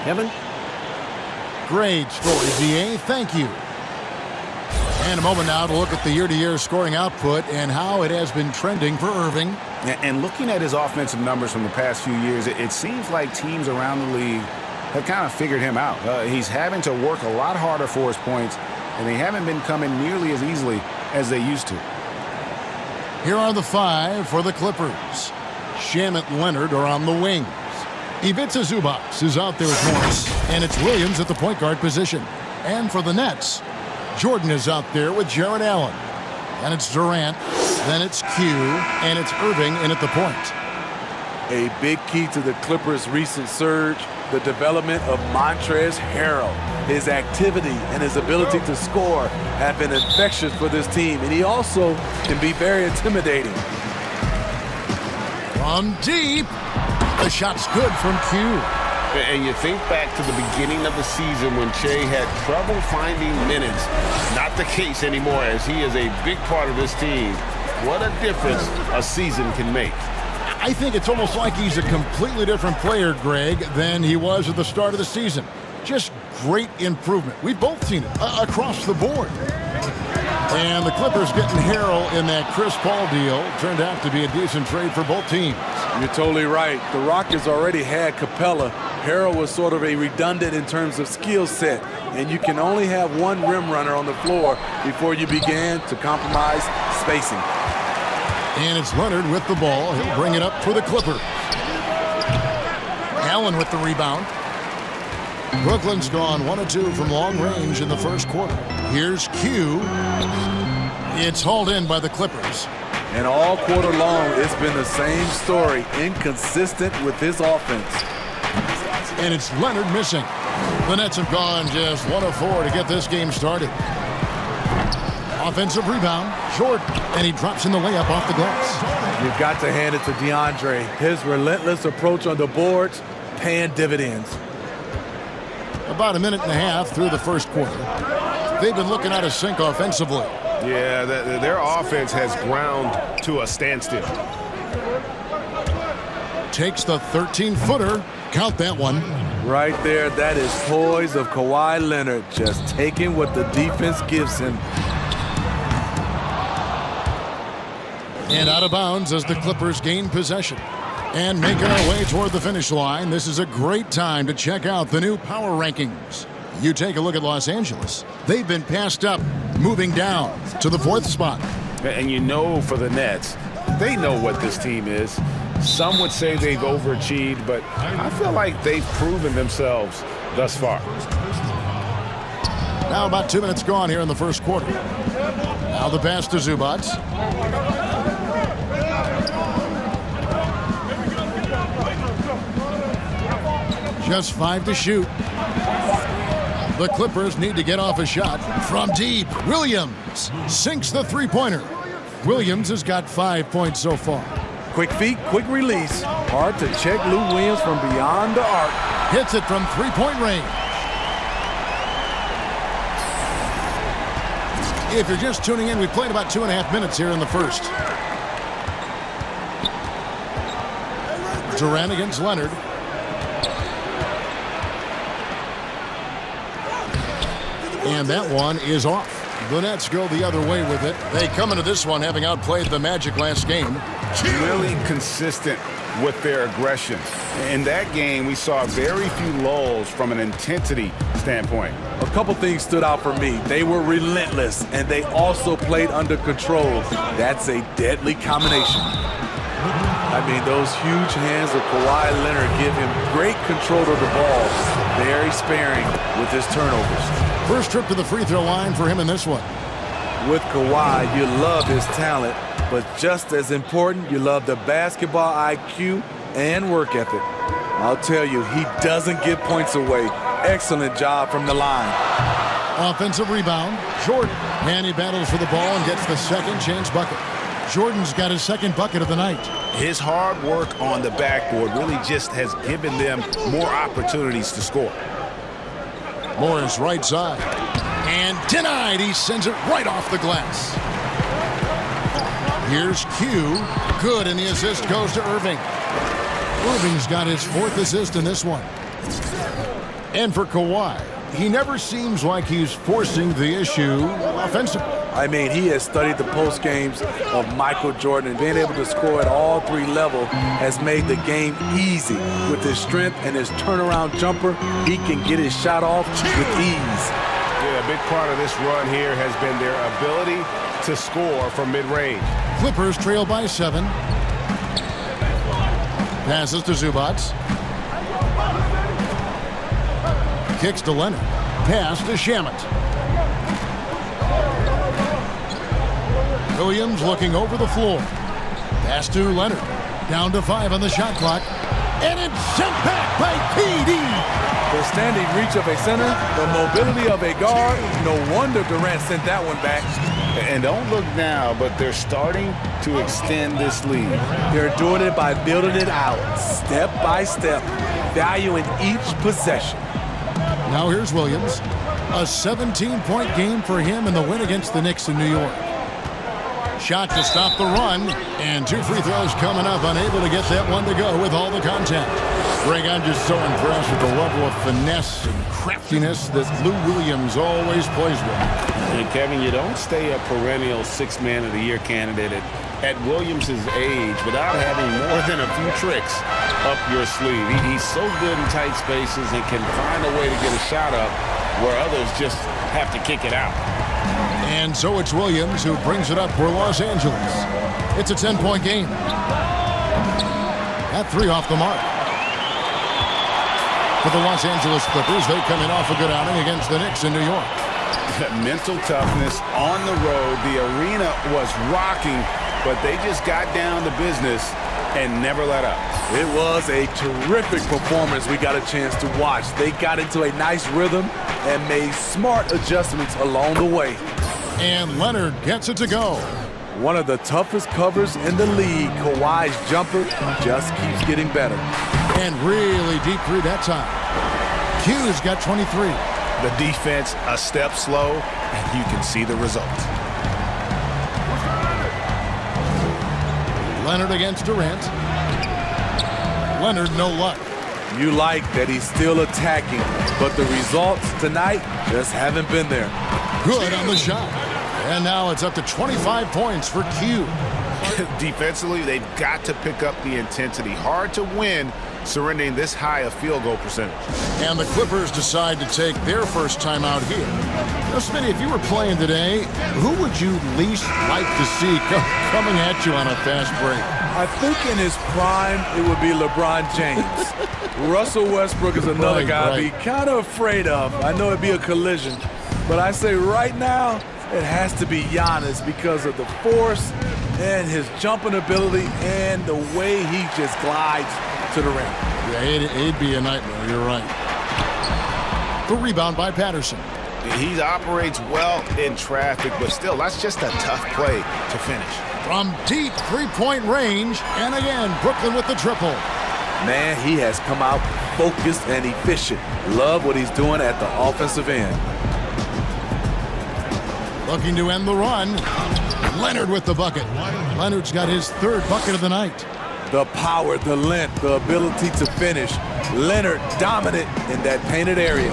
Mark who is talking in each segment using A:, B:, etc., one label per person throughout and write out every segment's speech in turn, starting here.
A: Kevin?
B: Great story, DA. Thank you. And a moment now to look at the year-to-year scoring output and how it has been trending for Irving.
A: And looking at his offensive numbers from the past few years, it seems like teams around the league have kind of figured him out. He's having to work a lot harder for his points, and they haven't been coming nearly as easily as they used to.
B: Here are the 5 for the Clippers. Shamit Leonard are on the wings. Ivica Zubac is out there with Morris, and it's Williams at the point guard position. And for the Nets, Jordan is out there with Jared Allen. And it's Durant, then it's Q, and it's Irving in at the point.
C: A big key to the Clippers' recent surge, the development of Montrezl Harrell. His activity and his ability to score have been infectious for this team, and he also can be very intimidating.
B: From deep, the shot's good from Q.
D: And you think back to the beginning of the season when Che had trouble finding minutes. Not the case anymore, as he is a big part of this team. What a difference a season can make.
B: I think it's almost like he's a completely different player, Greg, than he was at the start of the season. Just great improvement. We've both seen it across the board. And the Clippers getting Harrell in that Chris Paul deal turned out to be a decent trade for both teams.
C: You're totally right. The Rockets already had Capella. Harrell was sort of a redundant in terms of skill set, and you can only have one rim runner on the floor before you began to compromise spacing.
B: And it's Leonard with the ball. He'll bring it up for the Clippers. Allen with the rebound. Brooklyn's gone 1 of 2 from long range in the first quarter. Here's Q. It's hauled in by the Clippers.
C: And all quarter long, it's been the same story, inconsistent with his offense.
B: And it's Leonard missing. The Nets have gone just 1 of 4 to get this game started. Offensive rebound, Jordan, and he drops in the layup off the glass.
C: You've got to hand it to DeAndre. His relentless approach on the boards, paying dividends.
B: About a minute and a half through the first quarter. They've been looking out of sync offensively.
D: Yeah, their offense has ground to a standstill.
B: Takes the 13-footer. Count that one.
C: Right there, that is poise of Kawhi Leonard, just taking what the defense gives him.
B: And out of bounds as the Clippers gain possession. And making our way toward the finish line, this is a great time to check out the new power rankings. You take a look at Los Angeles. They've been passed up, moving down to the 4th spot.
D: And you know for the Nets, they know what this team is. Some would say they've overachieved, but I feel like they've proven themselves thus far.
B: Now about 2 minutes gone here in the first quarter. Now the pass to Zubac. Just 5 to shoot. The Clippers need to get off a shot from deep. Williams sinks the three-pointer. Williams has got 5 points so far.
C: Quick feet, quick release. Hard to check Lou Williams from beyond the arc.
B: Hits it from three-point range. If you're just tuning in, we played about 2.5 minutes here in the first. Durant against Leonard. And that one is off. The Nets go the other way with it. They come into this one having outplayed the Magic last game.
D: Really consistent with their aggression. In that game, we saw very few lulls from an intensity standpoint.
C: A couple things stood out for me. They were relentless, and they also played under control. That's a deadly combination. I mean, those huge hands of Kawhi Leonard give him great control of the ball. Very sparing with his turnovers.
B: First trip to the free throw line for him in this one.
C: With Kawhi, you love his talent, but just as important, you love the basketball IQ and work ethic. I'll tell you, he doesn't give points away. Excellent job from the line.
B: Offensive rebound, Jordan. And he battles for the ball and gets the second chance bucket. Jordan's got his second bucket of the night.
D: His hard work on the backboard really just has given them more opportunities to score.
B: Morris right side. And denied. He sends it right off the glass. Here's Q. Good, and the assist goes to Irving. Irving's got his 4th assist in this one. And for Kawhi, he never seems like he's forcing the issue offensively.
C: I mean, he has studied the post games of Michael Jordan, and being able to score at all three levels has made the game easy. With his strength and his turnaround jumper, he can get his shot off with ease.
E: Yeah, a big part of this run here has been their ability to score from mid-range.
B: Clippers trail by 7. Passes to Zubac. Kicks to Leonard. Pass to Shamet. Williams looking over the floor. Pass to Leonard. Down to 5 on the shot clock. And it's sent back by PD.
C: The standing reach of a center, the mobility of a guard. No wonder Durant sent that one back.
A: And don't look now, but they're starting to extend this lead.
C: They're doing it by building it out, step by step, valuing each possession.
B: Now here's Williams. A 17-point game for him in the win against the Knicks in New York. Shot to stop the run, and 2 free throws coming up, unable to get that one to go with all the contact. Greg, I'm just so impressed with the level of finesse and craftiness that Lou Williams always plays with.
D: And Kevin, you don't stay a perennial six-man of the year candidate at Williams' age without having more than a few tricks up your sleeve. He's so good in tight spaces and can find a way to get a shot up where others just have to kick it out.
B: And so it's Williams who brings it up for Los Angeles. It's a 10-point game. At 3 off the mark. For the Los Angeles Clippers, they come in off a good outing against the Knicks in New York.
A: Mental toughness on the road. The arena was rocking, but they just got down to business and never let up.
C: It was a terrific performance we got a chance to watch. They got into a nice rhythm and made smart adjustments along the way.
B: And Leonard gets it to go.
C: One of the toughest covers in the league. Kawhi's jumper just keeps getting better.
B: And really deep three that time. Q's got 23.
A: The defense a step slow, and you can see the result.
B: Leonard against Durant. Leonard, no luck.
C: You like that he's still attacking, but the results tonight just haven't been there.
B: Good on the shot. And now it's up to 25 points for Q.
A: Defensively, they've got to pick up the intensity. Hard to win surrendering this high a field goal percentage.
B: And the Clippers decide to take their first time out here. Now, Smitty, if you were playing today, who would you least like to see coming at you on a fast break?
C: I think in his prime, it would be LeBron James. Russell Westbrook is another guy I'd be kind of afraid of. I know it'd be a collision, but I say right now, it has to be Giannis because of the force and his jumping ability and the way he just glides to the rim.
B: Yeah, it'd be a nightmare. You're right. The rebound by Patterson.
A: He operates well in traffic, but still, that's just a tough play to finish.
B: From deep three-point range, and again, Brooklyn with the triple.
C: Man, he has come out focused and efficient. Love what he's doing at the offensive end.
B: Looking to end the run. Leonard with the bucket. Leonard's got his 3rd bucket of the night.
C: The power, the length, the ability to finish. Leonard dominant in that painted area.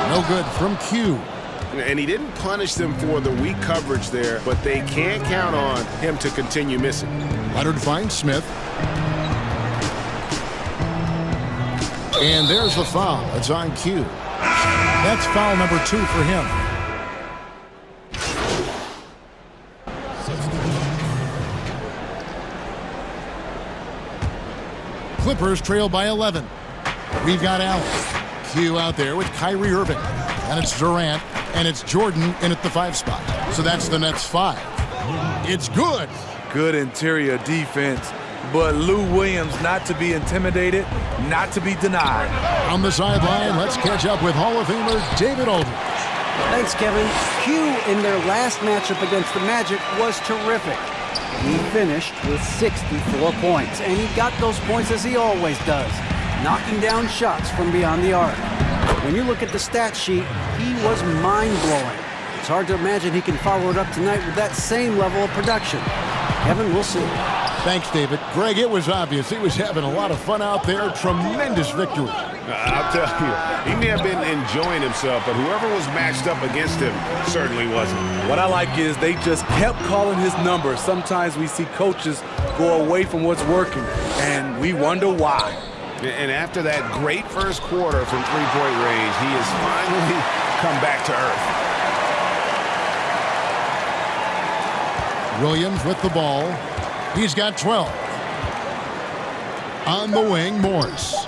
B: No good from Q.
E: And he didn't punish them for the weak coverage there, but they can't count on him to continue missing.
B: Leonard finds Smith. And there's the foul. It's on Q. That's foul number 2 for him. Clippers trail by 11. We've got Allen. Q out there with Kyrie Irving. And it's Durant. And it's Jordan in at the 5 spot. So that's the Nets 5. It's good.
C: Good interior defense. But Lou Williams not to be intimidated, not to be denied.
B: On the sideline, let's catch up with Hall of Famer David Aldridge.
F: Thanks, Kevin. Q in their last matchup against the Magic was terrific. He finished with 64 points, and he got those points as he always does, knocking down shots from beyond the arc. When you look at the stat sheet, he was mind-blowing. It's hard to imagine he can follow it up tonight with that same level of production. Kevin, we'll see.
B: Thanks, David. Greg, it was obvious he was having a lot of fun out there. Tremendous victory.
E: I'll tell you, he may have been enjoying himself, but whoever was matched up against him certainly wasn't.
C: What I like is they just kept calling his number. Sometimes we see coaches go away from what's working, and we wonder why.
E: And after that great first quarter from three-point range, he has finally come back to earth.
B: Williams with the ball. He's got 12. On the wing, Morris.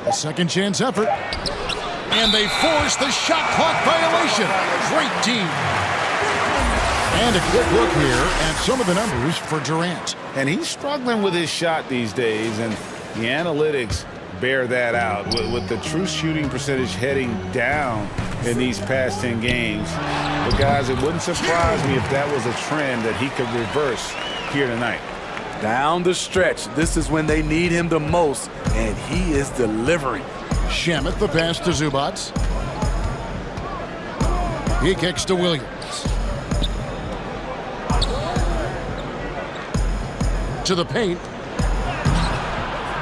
B: A second chance effort. And they force the shot clock violation. Great team. And a quick look here at some of the numbers for Durant.
A: And he's struggling with his shot these days, and the analytics bear that out. With the true shooting percentage heading down in these past 10 games, but guys, it wouldn't surprise me if that was a trend that he could reverse here tonight.
C: Down the stretch, this is when they need him the most, and he is delivering.
B: Shamet the pass to Zubac. He kicks to Williams. To the paint.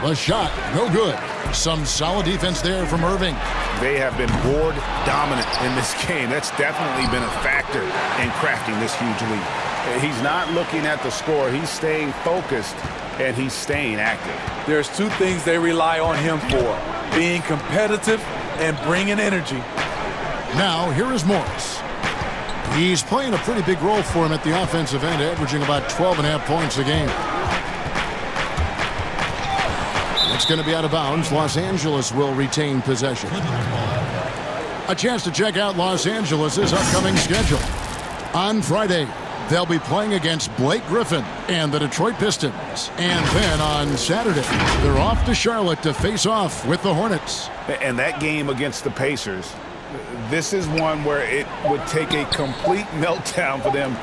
B: The shot, no good. Some solid defense there from Irving.
A: They have been board dominant in this game. That's definitely been a factor in crafting this huge lead. He's not looking at the score. He's staying focused, and he's staying active.
C: There's two things they rely on him for: being competitive and bringing energy.
B: Now, here is Morris. He's playing a pretty big role for him at the offensive end, averaging about 12.5 points a game. It's going to be out of bounds. Los Angeles will retain possession. A chance to check out Los Angeles' upcoming schedule. On Friday, they'll be playing against Blake Griffin and the Detroit Pistons. And then on Saturday, they're off to Charlotte to face off with the Hornets.
A: And that game against the Pacers, this is one where it would take a complete meltdown for them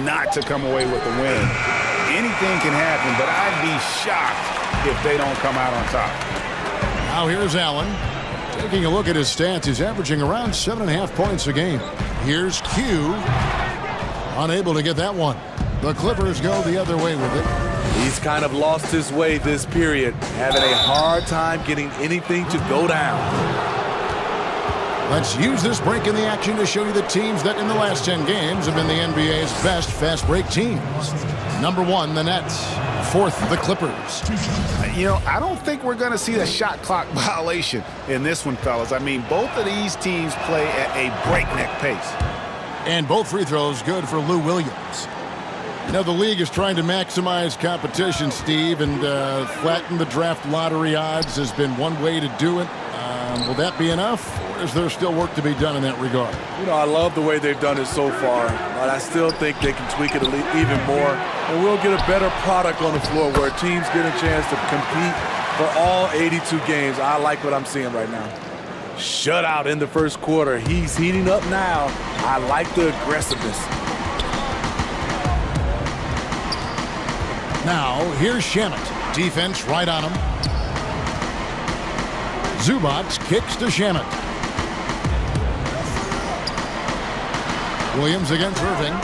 A: not to come away with the win. Anything can happen, but I'd be shocked if they don't come out on top.
B: Now here's Allen. Taking a look at his stats, he's averaging around 7.5 points a game. Here's Q. Unable to get that one. The Clippers go the other way with it.
C: He's kind of lost his way this period, having a hard time getting anything to go down.
B: Let's use this break in the action to show you the teams that in the last 10 games have been the NBA's best fast break teams. Number 1, the Nets. 4th, the Clippers.
A: You know, I don't think we're going to see a shot clock violation in this one, fellas. I mean, both of these teams play at a breakneck pace.
B: And both free throws good for Lou Williams. You know, the league is trying to maximize competition, Steve, and flatten the draft lottery odds has been one way to do it. Will that be enough, or is there still work to be done in that regard?
C: You know, I love the way they've done it so far, but I still think they can tweak it even more, and we'll get a better product on the floor where teams get a chance to compete for all 82 games. I like what I'm seeing right now. Shutout in the first quarter. He's heating up now. I like the aggressiveness.
B: Now, here's Shamet. Defense right on him. Zubac kicks to Shamet. Williams against Irving.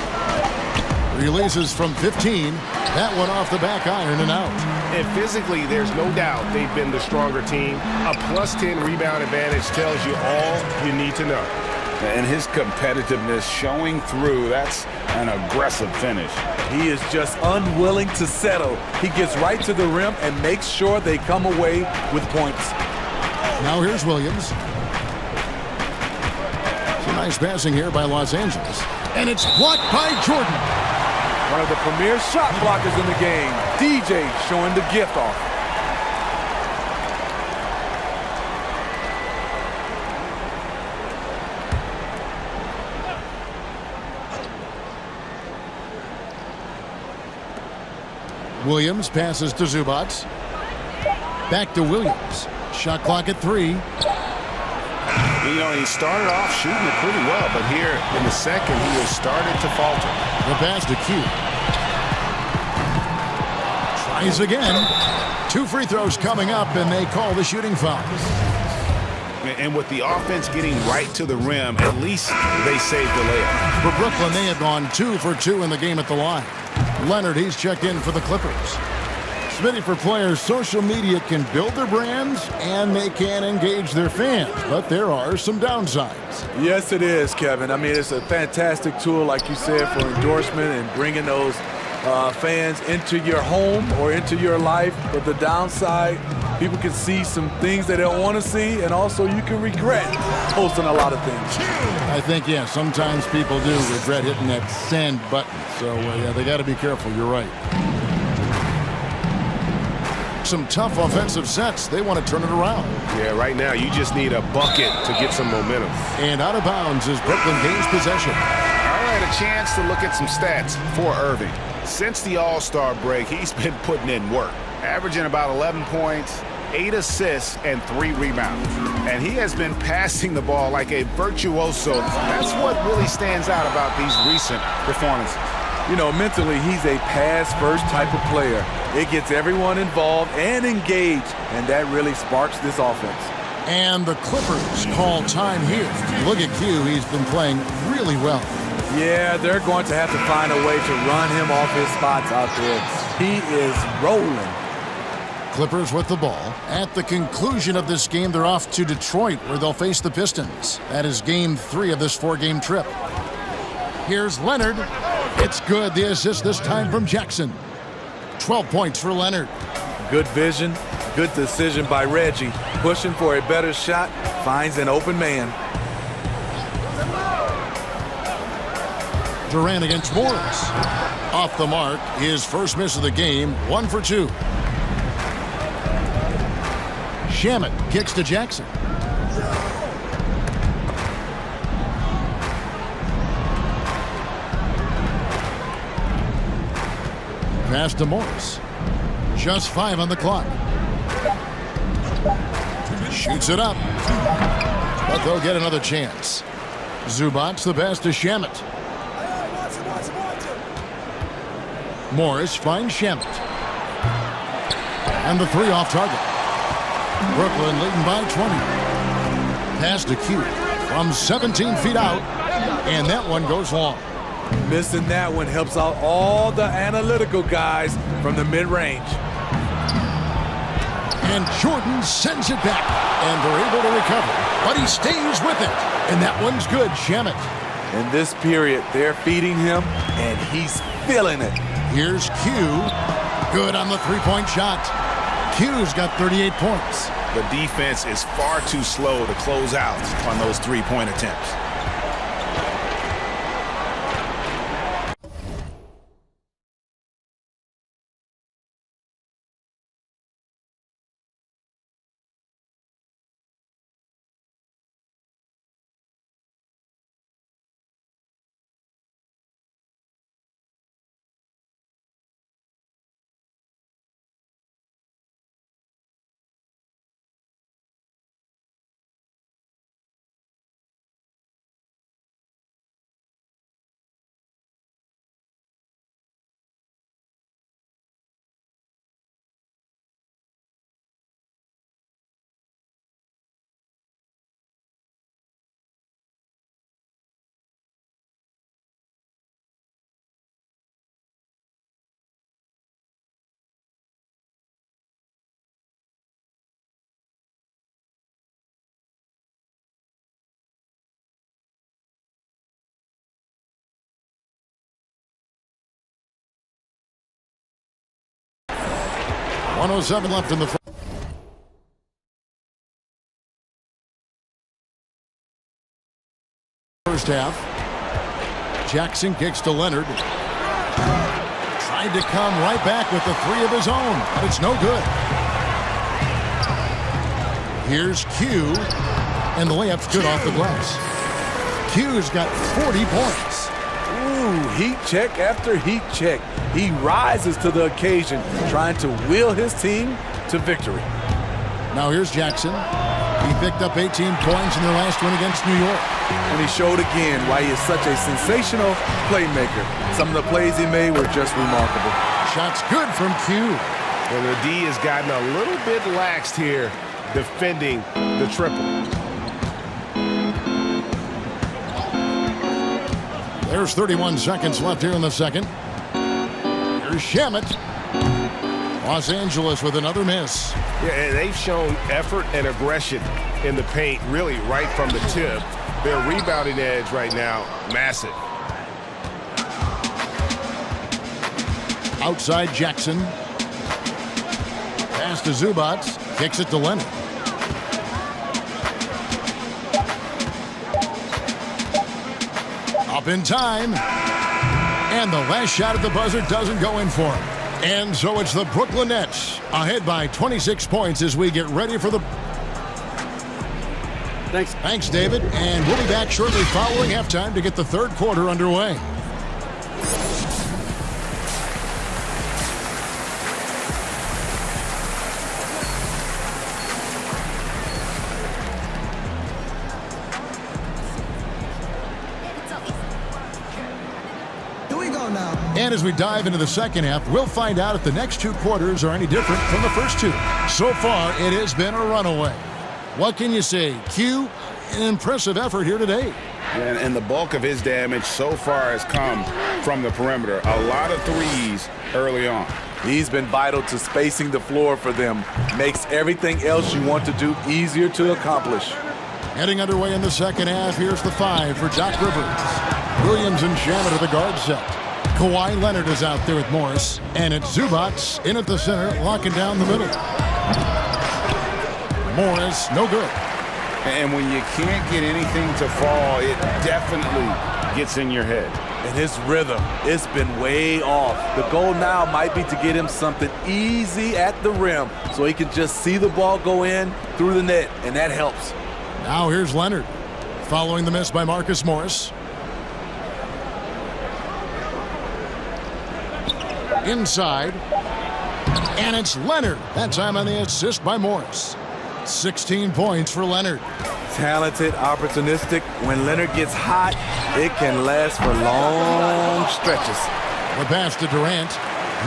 B: Releases from 15. That one off the back iron and out.
E: And physically, there's no doubt they've been the stronger team. A plus 10 rebound advantage tells you all you need to know.
A: And his competitiveness showing through. That's an aggressive finish.
C: He is just unwilling to settle. He gets right to the rim and makes sure they come away with points.
B: Now here's Williams. Some nice passing here by Los Angeles. And it's blocked by Jordan.
C: One of the premier shot blockers in the game. DJ showing the gift off.
B: Williams passes to Zubac. Back to Williams. Shot clock at 3.
A: You know, he started off shooting it pretty well, but here in the second, he has started to falter.
B: The pass to Q. Tries again. 2 free throws coming up, and they call the shooting foul.
A: And with the offense getting right to the rim, at least they saved the layup.
B: For Brooklyn, they have gone 2 for 2 in the game at the line. Leonard, he's checked in for the Clippers. Smitty, for players, social media can build their brands and they can engage their fans, but there are some downsides.
C: Yes, it is, Kevin. I mean, it's a fantastic tool, like you said, for endorsement and bringing those fans into your home or into your life. But the downside, people can see some things they don't want to see, and also you can regret posting a lot of things.
B: I think, yeah, sometimes people do regret hitting that send button. So, yeah, they got to be careful. You're right. Some tough offensive sets. They want to turn it around.
E: Yeah, right now you just need a bucket to get some momentum.
B: And out of bounds is Brooklyn gains possession.
A: All right, a chance to look at some stats for Irving. Since the All-Star break, he's been putting in work, averaging about 11 points, 8 assists, and 3 rebounds. And he has been passing the ball like a virtuoso. That's what really stands out about these recent performances.
C: You know, mentally, he's a pass-first type of player. It gets everyone involved and engaged, and that really sparks this offense.
B: And the Clippers call time here. Look at Q. He's been playing really well.
C: Yeah, they're going to have to find a way to run him off his spots out there. He is rolling.
B: Clippers with the ball. At the conclusion of this game, they're off to Detroit, where they'll face the Pistons. That is game 3 of this 4-game trip. Here's Leonard. It's good. The assist this time from Jackson. 12 points for Leonard.
C: Good vision, good decision by Reggie. Pushing for a better shot, finds an open man.
B: Durant against Morris. Off the mark, his first miss of the game, 1 for 2. Shamet kicks to Jackson. Pass to Morris. Just 5 on the clock. Shoots it up. But they'll get another chance. Zubac's the pass to Shamet. Morris finds Shamet. And the 3 off target. Brooklyn leading by 20. Pass to Q from 17 feet out. And that one goes long.
C: Missing that one helps out all the analytical guys from the mid-range.
B: And Jordan sends it back. And they're able to recover. But he stays with it. And that one's good, Shamet.
C: In this period, they're feeding him, and he's feeling it.
B: Here's Q. Good on the 3-point shot. Q's got 38 points.
A: The defense is far too slow to close out on those 3-point attempts. .107 left in the first half. Jackson kicks to Leonard. Tried to come right back with the 3 of his own, but it's no good. Here's Q, and the layup's good off the glass. Q's got 40 points.
C: Ooh, heat check after heat check. He rises to the occasion, trying to will his team to victory.
B: Now here's Jackson. He picked up 18 points in their last win against New York.
C: And he showed again why he is such a sensational playmaker. Some of the plays he made were just remarkable.
B: Shots good from Q.
E: And the D has gotten a little bit laxed here defending the triple.
B: There's 31 seconds left here in the second. Here's Shamet. Los Angeles with another miss.
E: Yeah, and they've shown effort and aggression in the paint, really right from the tip. Their rebounding edge right now, massive.
B: Outside Jackson. Pass to Zubac. Kicks it to Leonard. Up in time. And the last shot at the buzzer doesn't go in for him. And so it's the Brooklyn Nets ahead by 26 points as we get ready for the... Thanks, David. And we'll be back shortly following halftime to get the third quarter underway. And as we dive into the second half, we'll find out if the next two quarters are any different from the first two. So far, it has been a runaway. What can you say? Q, an impressive effort here today.
A: And the bulk of his damage so far has come from the perimeter. A lot of threes early on.
C: He's been vital to spacing the floor for them. Makes everything else you want to do easier to accomplish.
B: Heading underway in the second half, here's the 5 for Doc Rivers. Williams and Shamet are the guard set. Kawhi Leonard is out there with Morris. And it's Zubac in at the center, locking down the middle. Morris, no good.
A: And when you can't get anything to fall, it definitely gets in your head.
C: And his rhythm, it's been way off. The goal now might be to get him something easy at the rim so he can just see the ball go in through the net, and that helps.
B: Now here's Leonard, following the miss by Marcus Morris. Inside, and it's Leonard. That time on the assist by Morris. 16 points for Leonard.
C: Talented, opportunistic. When Leonard gets hot, it can last for long stretches.
B: The pass to Durant.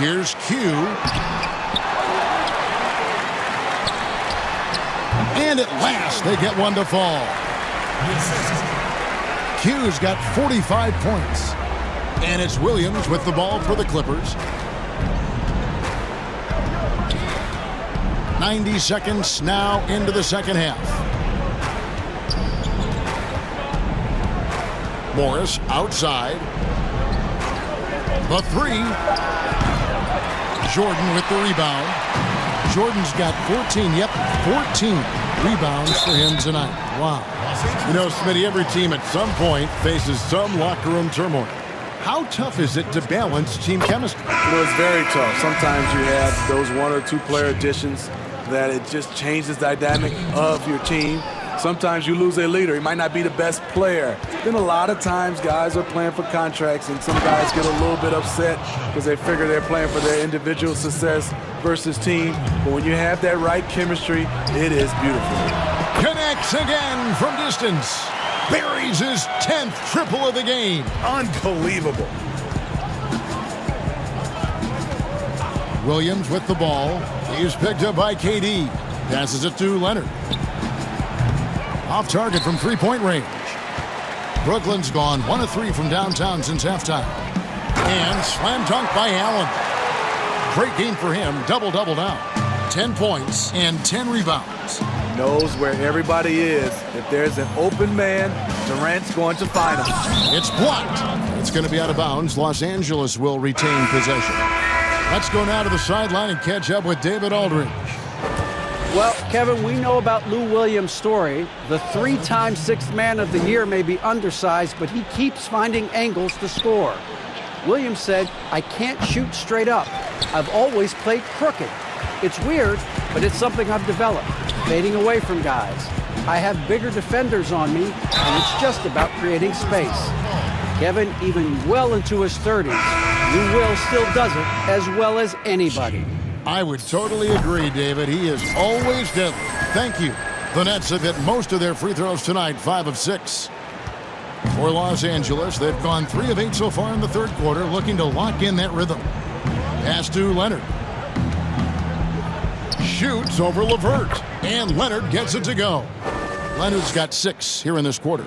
B: Here's Q. And at last, they get one to fall. Q's got 45 points. And it's Williams with the ball for the Clippers. 90 seconds now into the second half. Morris outside. The 3. Jordan with the rebound. Jordan's got 14 rebounds for him tonight. Wow. You know, Smitty, every team at some point faces some locker room turmoil. How tough is it to balance team chemistry?
C: Well, it's very tough. Sometimes you have those 1 or 2 player additions that it just changes the dynamic of your team. Sometimes you lose a leader. He might not be the best player. Then a lot of times guys are playing for contracts, and some guys get a little bit upset because they figure they're playing for their individual success versus team. But when you have that right chemistry, it is beautiful.
B: Connects again from distance. Buries his 10th triple of the game.
E: Unbelievable.
B: Williams with the ball. He's picked up by KD. Passes it to Leonard. Off target from three-point range. Brooklyn's gone 1 of 3 from downtown since halftime. And slam dunk by Allen. Great game for him. Double-double now. 10 points and 10 rebounds.
C: Knows where everybody is. If there's an open man, Durant's going to find him.
B: It's blocked. It's going to be out of bounds. Los Angeles will retain possession. Let's go now to the sideline and catch up with David Aldridge.
F: Well, Kevin, we know about Lou Williams' story. The 3-time Sixth Man of the Year may be undersized, but he keeps finding angles to score. Williams said, "I can't shoot straight up. I've always played crooked. It's weird, but it's something I've developed, fading away from guys. I have bigger defenders on me, and it's just about creating space." Kevin, even well into his 30s, Lou Will still does it as well as anybody.
B: I would totally agree, David. He is always deadly. Thank you. The Nets have hit most of their free throws tonight, 5 of 6. For Los Angeles, they've gone 3 of 8 so far in the third quarter, looking to lock in that rhythm. Pass to Leonard. Shoots over LeVert, and Leonard gets it to go. Leonard's got 6 here in this quarter.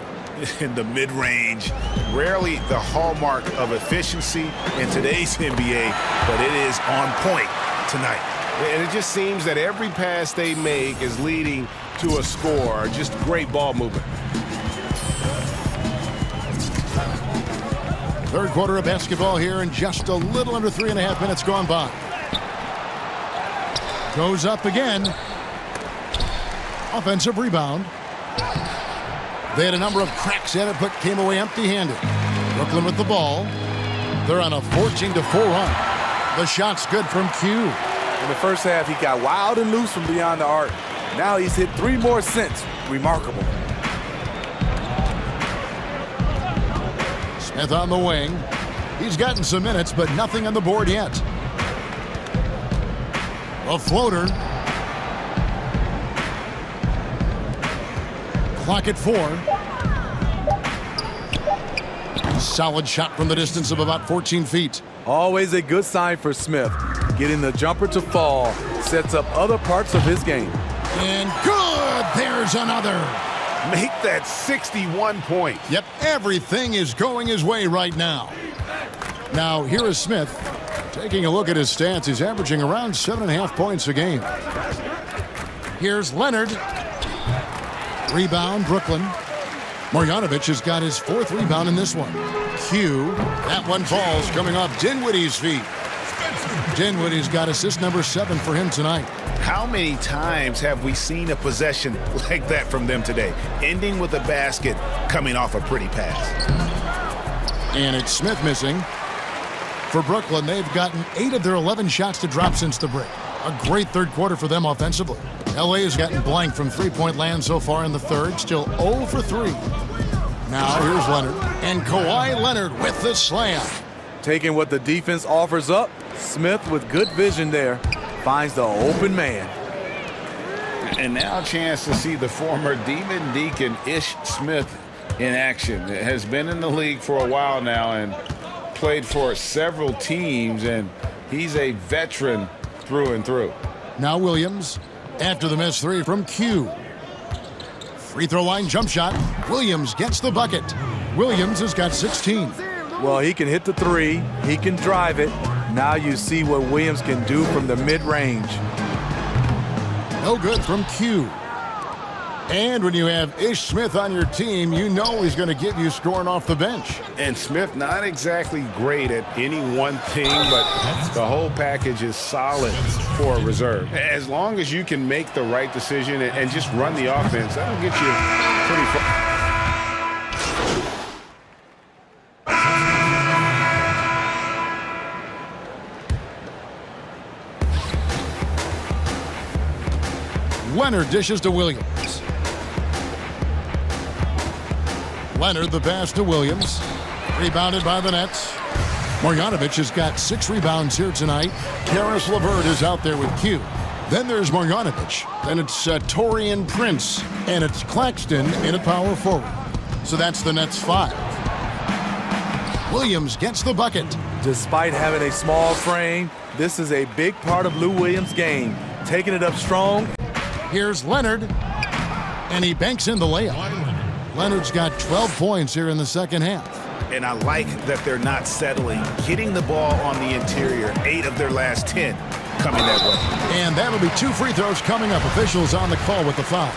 A: In the mid-range, rarely the hallmark of efficiency in today's NBA, but it is on point tonight.
E: And it just seems that every pass they make is leading to a score. Just great ball movement.
B: Third quarter of basketball here, and just a little under 3.5 minutes gone by. Goes up again. Offensive rebound. They had a number of cracks at it, but came away empty-handed. Brooklyn with the ball. They're on a 14-4 run. The shot's good from Q.
C: In the first half, he got wild and loose from beyond the arc. Now he's hit 3 more since. Remarkable.
B: Smith on the wing. He's gotten some minutes, but nothing on the board yet. A floater. Clock at 4. Solid shot from the distance of about 14 feet.
C: Always a good sign for Smith. Getting the jumper to fall sets up other parts of his game.
B: And good! There's another.
E: Make that 61 points.
B: Yep, everything is going his way right now. Now, here is Smith. Taking a look at his stats, he's averaging around 7.5 points a game. Here's Leonard. Rebound, Brooklyn. Marjanovic has got his 4th rebound in this one. Q. That one falls coming off Dinwiddie's feet. Dinwiddie's got assist number 7 for him tonight.
A: How many times have we seen a possession like that from them today? Ending with a basket, coming off a pretty pass.
B: And it's Smith missing. For Brooklyn, they've gotten 8 of their 11 shots to drop since the break. A great third quarter for them offensively. LA has gotten blank from three-point land so far in the third, still 0 for 3. Now here's Leonard, and Kawhi Leonard with the slam.
C: Taking what the defense offers up, Smith with good vision there finds the open man.
A: And now a chance to see the former Demon Deacon Ish Smith in action. Has been in the league for a while now and played for several teams, and he's a veteran through and through.
B: Now Williams, after the missed 3 from Q. Free throw line jump shot. Williams gets the bucket. Williams has got 16.
C: Well, he can hit the 3. He can drive it. Now you see what Williams can do from the mid-range.
B: No good from Q. And when you have Ish Smith on your team, you know he's going to give you scoring off the bench.
A: And Smith not exactly great at any one thing, but the whole package is solid for a reserve. As long as you can make the right decision and just run the offense, that'll get you pretty far.
B: Leonard dishes to Williams. Leonard the pass to Williams. Rebounded by the Nets. Marjanovic has got 6 rebounds here tonight. Karis LeVert is out there with Q. Then there's Marjanovic. Then it's Taurean Prince. And it's Claxton in a power forward. So that's the Nets 5. Williams gets the bucket.
C: Despite having a small frame, this is a big part of Lou Williams' game. Taking it up strong.
B: Here's Leonard. And he banks in the layup. Leonard's got 12 points here in the second half.
A: And I like that they're not settling. Getting the ball on the interior, 8 of their last 10 coming that way.
B: And that'll be 2 free throws coming up. Officials on the call with the foul.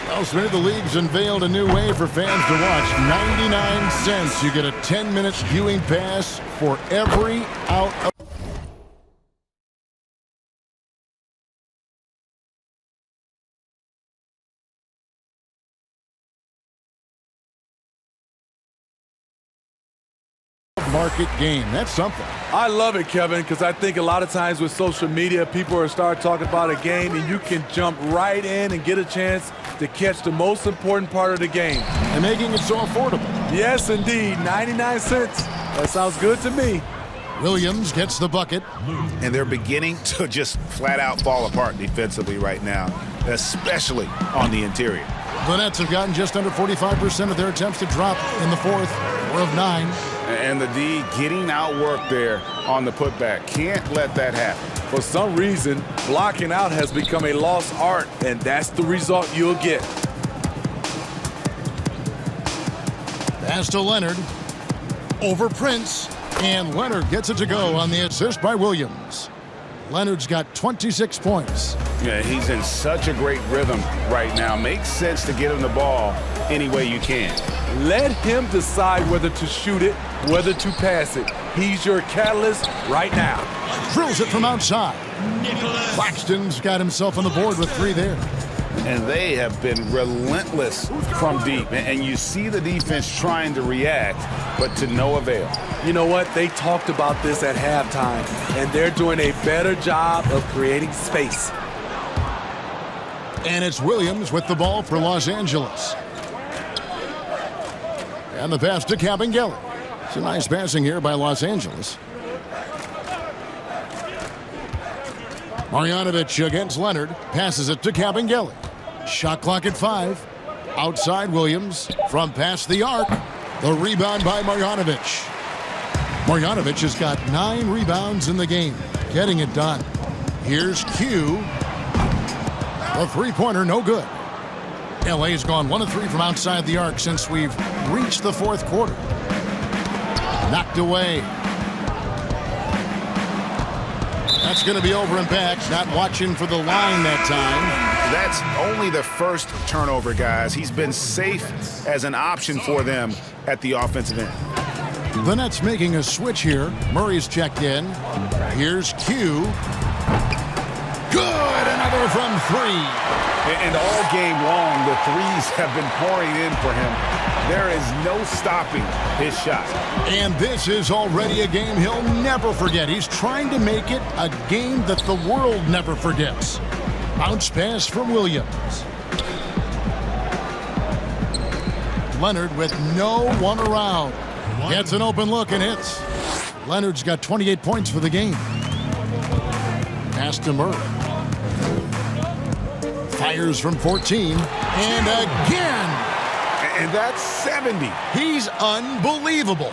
B: Well, Smith, the league's unveiled a new way for fans to watch. 99 cents. You get a 10-minute viewing pass for every out of market game. That's something.
C: I love it, Kevin, because I think a lot of times with social media, people are start talking about a game, and you can jump right in and get a chance to catch the most important part of the game.
B: And making it so affordable.
C: Yes, indeed. 99 cents. That sounds good to me.
B: Williams gets the bucket.
A: And they're beginning to just flat out fall apart defensively right now, especially on the interior.
B: The Nets have gotten just under 45% of their attempts to drop in the fourth. 4 of 9.
A: And the D getting outworked there on the putback. Can't let that happen.
C: For some reason, blocking out has become a lost art, and that's the result you'll get.
B: Pass to Leonard. Over Prince. And Leonard gets it to go on the assist by Williams. Leonard's got 26 points.
A: Yeah, he's in such a great rhythm right now. Makes sense to get him the ball any way you can.
C: Let him decide whether to shoot it, whether to pass it. He's your catalyst right now.
B: Drills it from outside. Claxton's got himself on the board with 3 there.
A: And they have been relentless from deep. And you see the defense trying to react, but to no avail.
C: You know what? They talked about this at halftime, and they're doing a better job of creating space.
B: And it's Williams with the ball for Los Angeles. And the pass to Cabangeli. It's a nice passing here by Los Angeles. Marjanovic against Leonard. Passes it to Cabangeli. Shot clock at 5. Outside Williams from past the arc. The rebound by Marjanovic. Marjanovic has got 9 rebounds in the game. Getting it done. Here's Q. A three-pointer, no good. LA's gone 1 of 3 from outside the arc since we've reached the 4th quarter. Knocked away. That's going to be over and back. Not watching for the line that time.
A: That's only the first turnover, guys. He's been safe as an option for them at the offensive end.
B: The Nets making a switch here. Murray's checked in. Here's Q. Good! Another from 3.
A: And all game long, the threes have been pouring in for him. There is no stopping his shot.
B: And this is already a game he'll never forget. He's trying to make it a game that the world never forgets. Bounce pass from Williams. Leonard with no one around. Gets an open look and hits. Leonard's got 28 points for the game. Pass to Murray. Fires from 14. And again.
A: And that's 70.
B: He's unbelievable.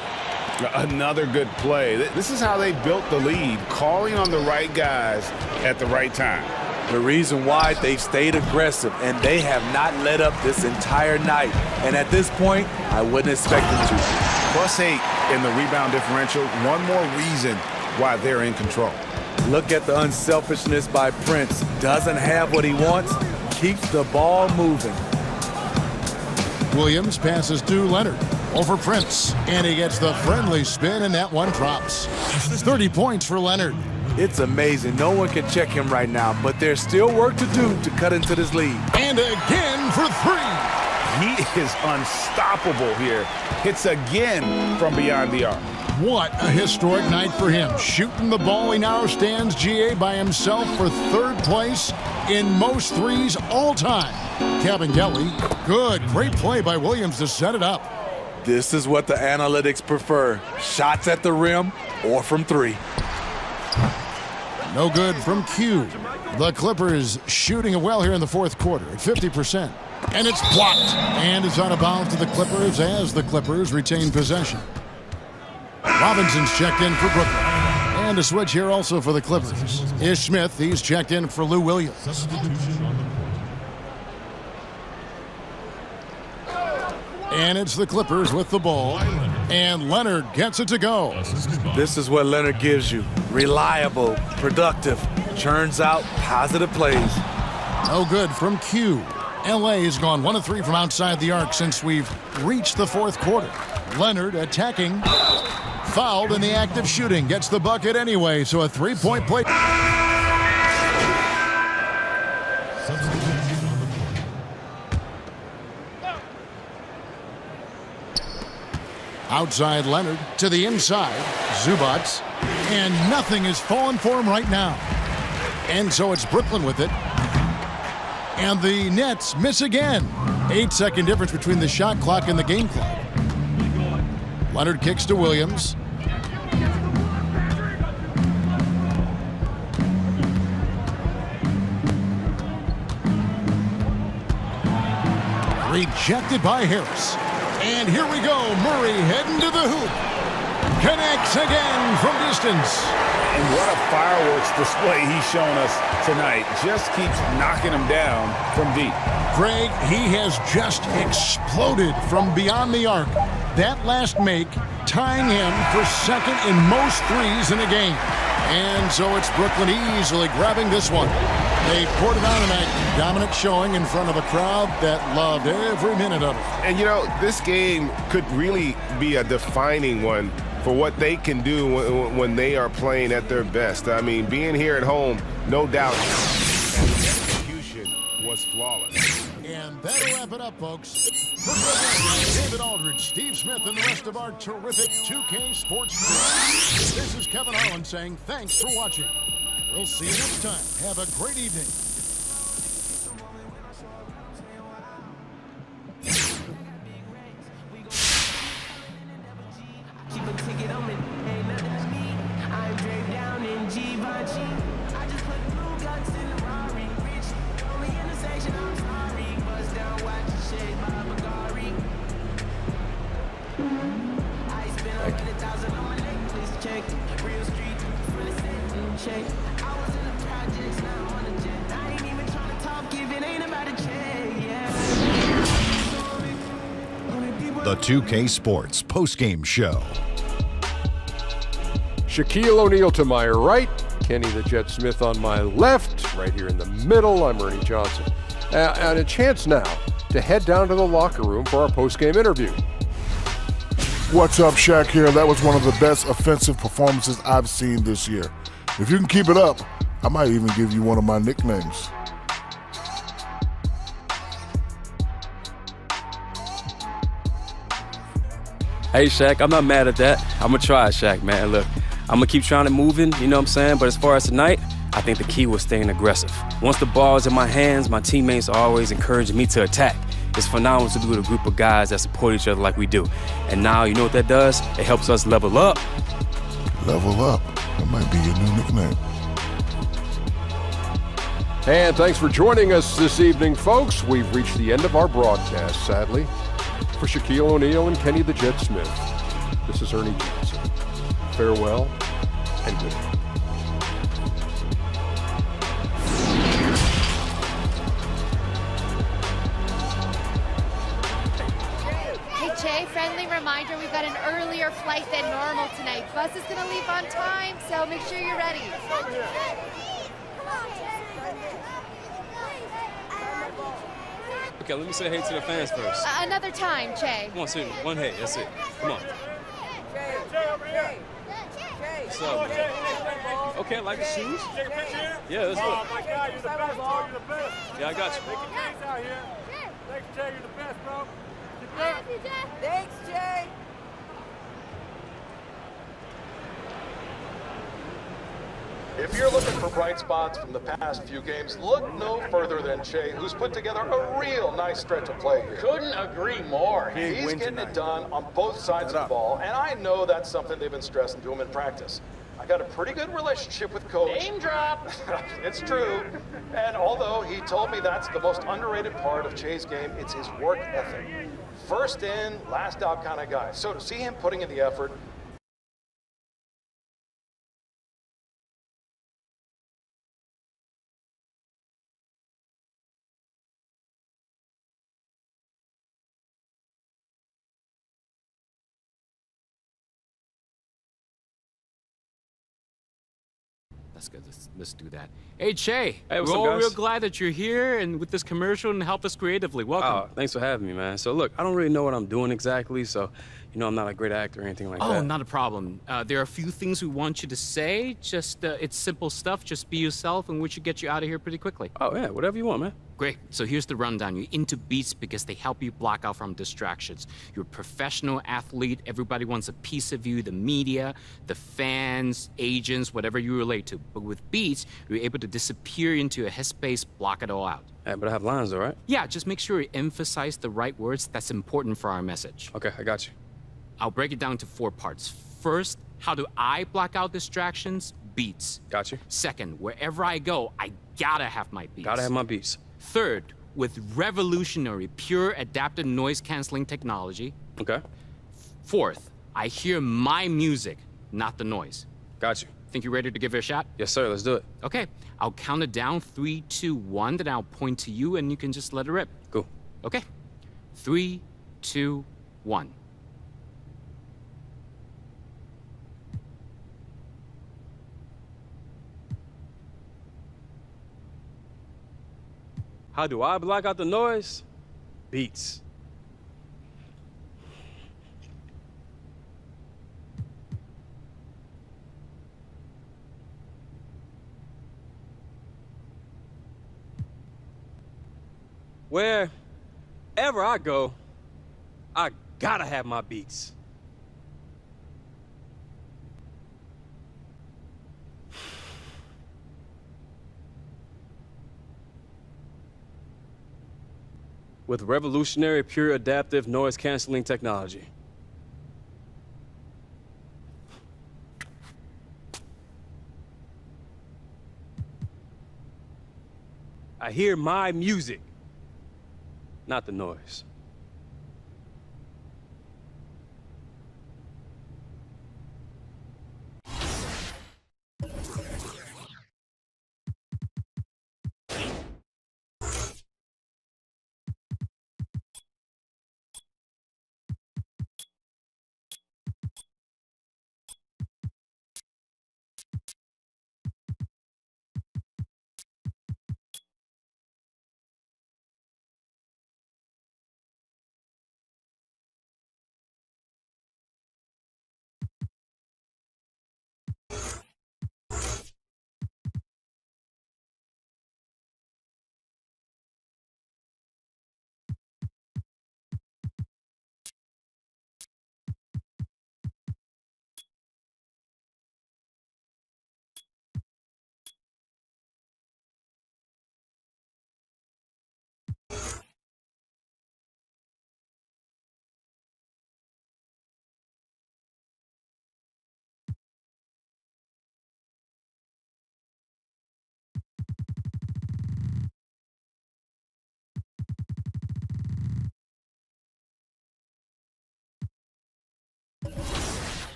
A: Another good play. This is how they built the lead, calling on the right guys at the right time.
C: The reason why they've stayed aggressive, and they have not let up this entire night. And at this point, I wouldn't expect them to.
A: +8 in the rebound differential. One more reason why they're in control.
C: Look at the unselfishness by Prince. Doesn't have what he wants, keeps the ball moving.
B: Williams passes to Leonard over Prince, and he gets the friendly spin, and that one drops. 30 points for Leonard.
C: It's amazing. No one can check him right now, but there's still work to do to cut into this lead.
B: And again for 3.
A: He is unstoppable here. Hits again from beyond the arc.
B: What a historic night for him. Shooting the ball, he now stands GA by himself for 3rd place in most threes all time. Cabangeli, good. Great play by Williams to set it up.
C: This is what the analytics prefer. Shots at the rim or from 3.
B: No good from Q. The Clippers shooting it well here in the 4th quarter at 50%. And it's blocked. And it's out of bounds to the Clippers as the Clippers retain possession. Robinson's checked in for Brooklyn. And a switch here also for the Clippers. Ish Smith, he's checked in for Lou Williams. And it's the Clippers with the ball. And Leonard gets it to go.
C: This is what Leonard gives you. Reliable, productive, churns out positive plays.
B: No good from Q. LA's gone 1 of 3 from outside the arc since we've reached the 4th quarter. Leonard attacking. Fouled in the act of shooting. Gets the bucket anyway, so a 3-point play. Outside Leonard to the inside. Zubats. And nothing is falling for him right now. And so it's Brooklyn with it. And the Nets miss again. 8-second difference between the shot clock and the game clock. Leonard kicks to Williams. Rejected by Harris. And here we go. Murray heading to the hoop. Connects again from distance.
A: And what a fireworks display he's shown us tonight. Just keeps knocking him down from deep.
B: Greg, he has just exploded from beyond the arc. That last make tying him for 2nd in most threes in a game. And so it's Brooklyn easily grabbing this one. They poured it on tonight. Dominant showing in front of a crowd that loved every minute of it.
E: And, you know, this game could really be a defining one for what they can do when they are playing at their best. I mean, being here at home, no doubt, and the execution was flawless.
B: And that'll wrap it up, folks. For Brooklyn, David Aldridge, Steve Smith, and the rest of our terrific 2K Sports crew, this is Kevin Harlan saying thanks for watching. We'll see you next time. Have a great evening.
G: The 2K Sports postgame show.
H: Shaquille O'Neal to my right, Kenny the Jet Smith on my left, right here in the middle, I'm Ernie Johnson. And a chance now to head down to the locker room for our postgame interview.
I: What's up, Shaq here. That was one of the best offensive performances I've seen this year. If you can keep it up, I might even give you one of my nicknames.
J: Hey, Shaq, I'm not mad at that. I'm going to try, Shaq, man. Look, I'm going to keep trying to move in, you know what I'm saying? But as far as tonight, I think the key was staying aggressive. Once the ball is in my hands, my teammates are always encouraging me to attack. It's phenomenal to be with a group of guys that support each other like we do. And now, you know what that does? It helps us level up.
I: Level up. That might be your new nickname.
H: And thanks for joining us this evening, folks. We've reached the end of our broadcast, sadly. For Shaquille O'Neal and Kenny the Jet Smith, this is Ernie Johnson. Farewell and good night.
K: Hey, Jay, friendly reminder, we've got an earlier flight than normal tonight. Bus is going to leave on time, so make sure you're ready.
J: Okay, let me say hey to the fans first.
K: Another time, Che.
J: Come on, seriously. One hey, that's it. Come on. What's up, man? Okay, I like the shoes. Yeah, let's go.
L: Oh, my God, you're the best, bro. You're the best.
J: Yeah, I got you.
L: Take your kids out here. Thanks, Jay. You're the best, bro.
M: Thanks, Jay.
N: If you're looking for bright spots from the past few games, look no further than Che, who's put together a real nice stretch of play here.
O: Couldn't agree more.
N: He's getting it done on both sides of the ball, and I know that's something they've been stressing to him in practice. I got a pretty good relationship with Coach.
O: Name drop.
N: It's true. And although he told me that's the most underrated part of Che's game, it's his work ethic. First in, last out kind of guy. So to see him putting in the effort,
P: That's good. Let's do that. Hey, Che.
J: Hey, what's
P: we're
J: up,
P: all
J: guys?
P: real glad that you're here and with this commercial and helped us creatively. Welcome.
J: Oh, thanks for having me, man. So, look, I don't really know what I'm doing exactly, so, you know, I'm not a great actor or anything like that.
P: Oh, not a problem. There are a few things we want you to say. Just, it's simple stuff. Just be yourself, and we should get you out of here pretty quickly.
J: Oh, yeah, whatever you want, man.
P: Great. So here's the rundown. You're into beats because they help you block out from distractions. You're a professional athlete. Everybody wants a piece of you, the media, the fans, agents, whatever you relate to. But with beats, you're able to disappear into a headspace, block it all out.
J: Hey, but I have lines, all right?
P: Yeah, just make sure you emphasize the right words. That's important for our message.
J: Okay, I got you.
P: I'll break it down into 4 parts. First, how do I block out distractions? Beats.
J: Got you.
P: Second, wherever I go, I gotta have my beats.
J: Gotta have my beats.
P: Third, with revolutionary, pure adaptive noise-canceling technology.
J: Okay.
P: Fourth, I hear my music, not the noise.
J: Got you.
P: Think you're ready to give it a shot?
J: Yes, sir. Let's do it.
P: Okay. I'll count it down, 3, 2, 1, then I'll point to you, and you can just let it rip.
J: Cool.
P: Okay. 3, 2, 1.
J: How do I block out the noise? Beats. Wherever I go, I gotta have my beats. With revolutionary pure adaptive noise canceling technology. I hear my music, not the noise.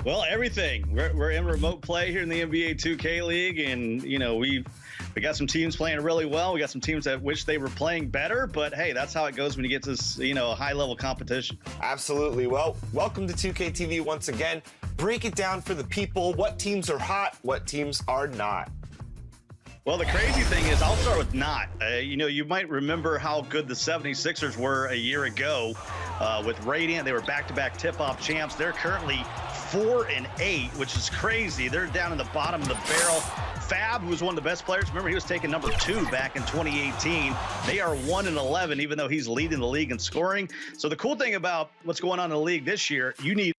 O: Well, everything. We're in remote play here in the NBA 2K League, and we got some teams playing really well. We got some teams that wish they were playing better, but hey, that's how it goes when you get to this, high-level competition.
Q: Absolutely. Well, welcome to 2K TV once again. Break it down for the people. What teams are hot? What teams are not?
O: Well, the crazy thing is, I'll start with not. You might remember how good the 76ers were a year ago with Radiant. They were back-to-back tip-off champs. They're currently 4-8, which is crazy. They're down in the bottom of the barrel. Fab, who was one of the best players, remember he was taken number 2 back in 2018. They are 1-11, even though he's leading the league in scoring. So the cool thing about what's going on in the league this year, you need